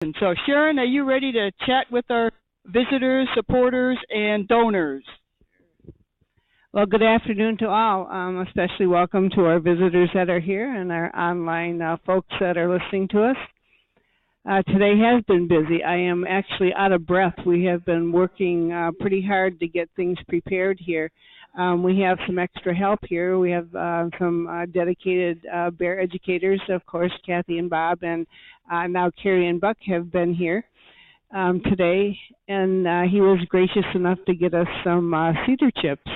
And so, Sharon, are you ready to chat with our visitors, supporters, and donors? Well, good afternoon to all. Especially welcome to our visitors that are here and our online folks that are listening to us. Today has been busy. I am actually out of breath. We have been working pretty hard to get things prepared here. We have some extra help here. We have some dedicated bear educators, of course, Kathy and Bob, and now Carrie and Buck have been here today, and he was gracious enough to get us some cedar chips.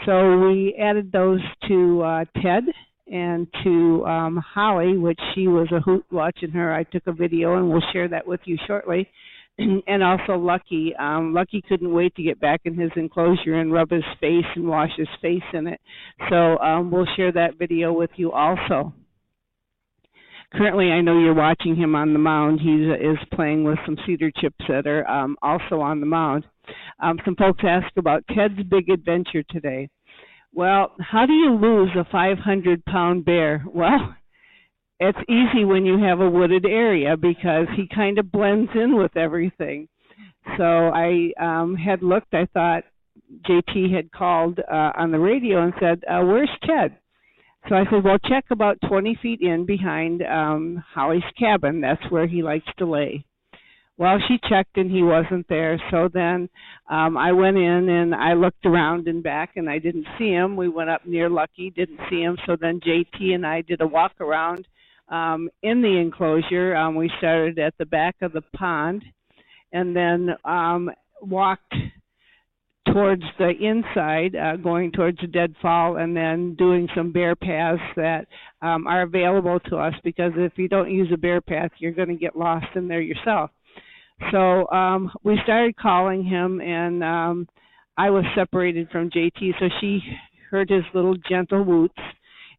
So we added those to Ted and to Holly, which she was a hoot watching her. I took a video, and we'll share that with you shortly. And also Lucky. Lucky couldn't wait to get back in his enclosure and rub his face and wash his face in it. So we'll share that video with you also. Currently, I know you're watching him on the mound. He is playing with some cedar chips that are also on the mound. Some folks ask about Ted's big adventure today. Well, how do you lose a 500-pound bear? Well, it's easy when you have a wooded area because he kind of blends in with everything. So I had looked. I thought JT had called on the radio and said, where's Ted? So I said, well, check about 20 feet in behind Holly's cabin. That's where he likes to lay. Well, she checked and he wasn't there. So then I went in and I looked around and back and I didn't see him. We went up near Lucky, didn't see him. So then JT and I did a walk around in the enclosure. We started at the back of the pond and then walked towards the inside, going towards the deadfall, and then doing some bear paths that are available to us, because if you don't use a bear path, you're going to get lost in there yourself. So we started calling him, and I was separated from JT, so she heard his little gentle whoops,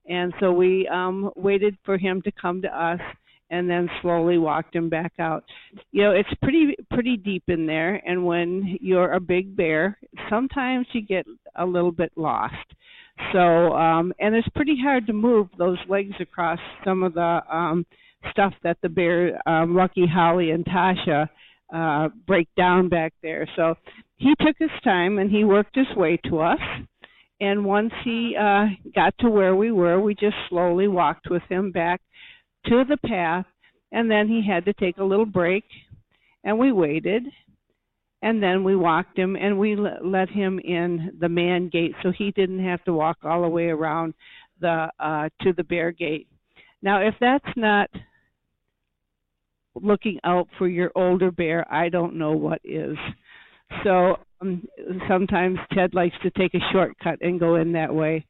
and so we waited for him to come to us, and then slowly walked him back out. You know, it's pretty deep in there, and when you're a big bear, sometimes you get a little bit lost. So, and it's pretty hard to move those legs across some of the stuff that the bear, Lucky, Holly, and Tasha break down back there. So he took his time, and he worked his way to us. And once he got to where we were, we just slowly walked with him back to the path, and then he had to take a little break, and we waited, and then we walked him, and we let him in the man gate so he didn't have to walk all the way around the to the bear gate. Now, if that's not looking out for your older bear, I don't know what is. So sometimes Ted likes to take a shortcut and go in that way.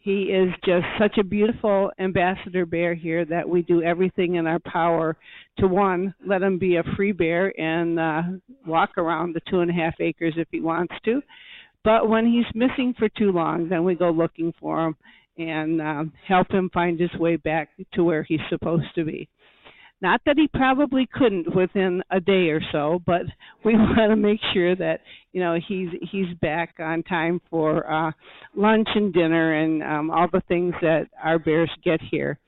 He is just such a beautiful ambassador bear here that we do everything in our power to, one, let him be a free bear and walk around the 2.5 acres if he wants to. But when he's missing for too long, then we go looking for him and help him find his way back to where he's supposed to be. Not that he probably couldn't within a day or so, but we want to make sure that, you know, he's back on time for lunch and dinner and all the things that our bears get here.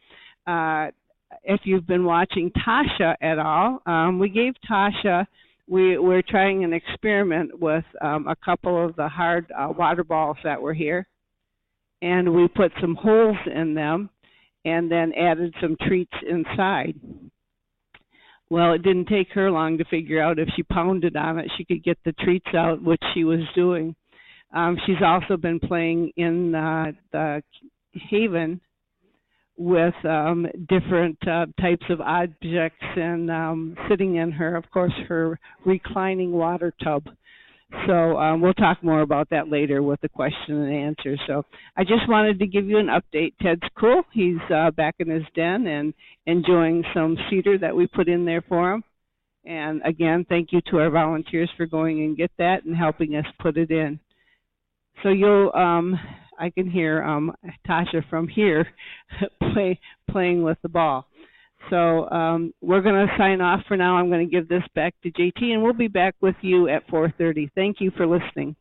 If you've been watching Tasha at all, we gave Tasha, we're trying an experiment with a couple of the hard water balls that were here, and we put some holes in them and then added some treats inside. Well, it didn't take her long to figure out if she pounded on it, she could get the treats out, which she was doing. She's also been playing in the haven with different types of objects and sitting in her, of course, her reclining water tub. So we'll talk more about that later with the question and answer. So I just wanted to give you an update. Ted's cool. He's back in his den and enjoying some cedar that we put in there for him. And again, thank you to our volunteers for going and get that and helping us put it in. So you'll, I can hear Tasha from here playing with the ball. So we're going to sign off for now. I'm going to give this back to JT, and we'll be back with you at 4:30. Thank you for listening.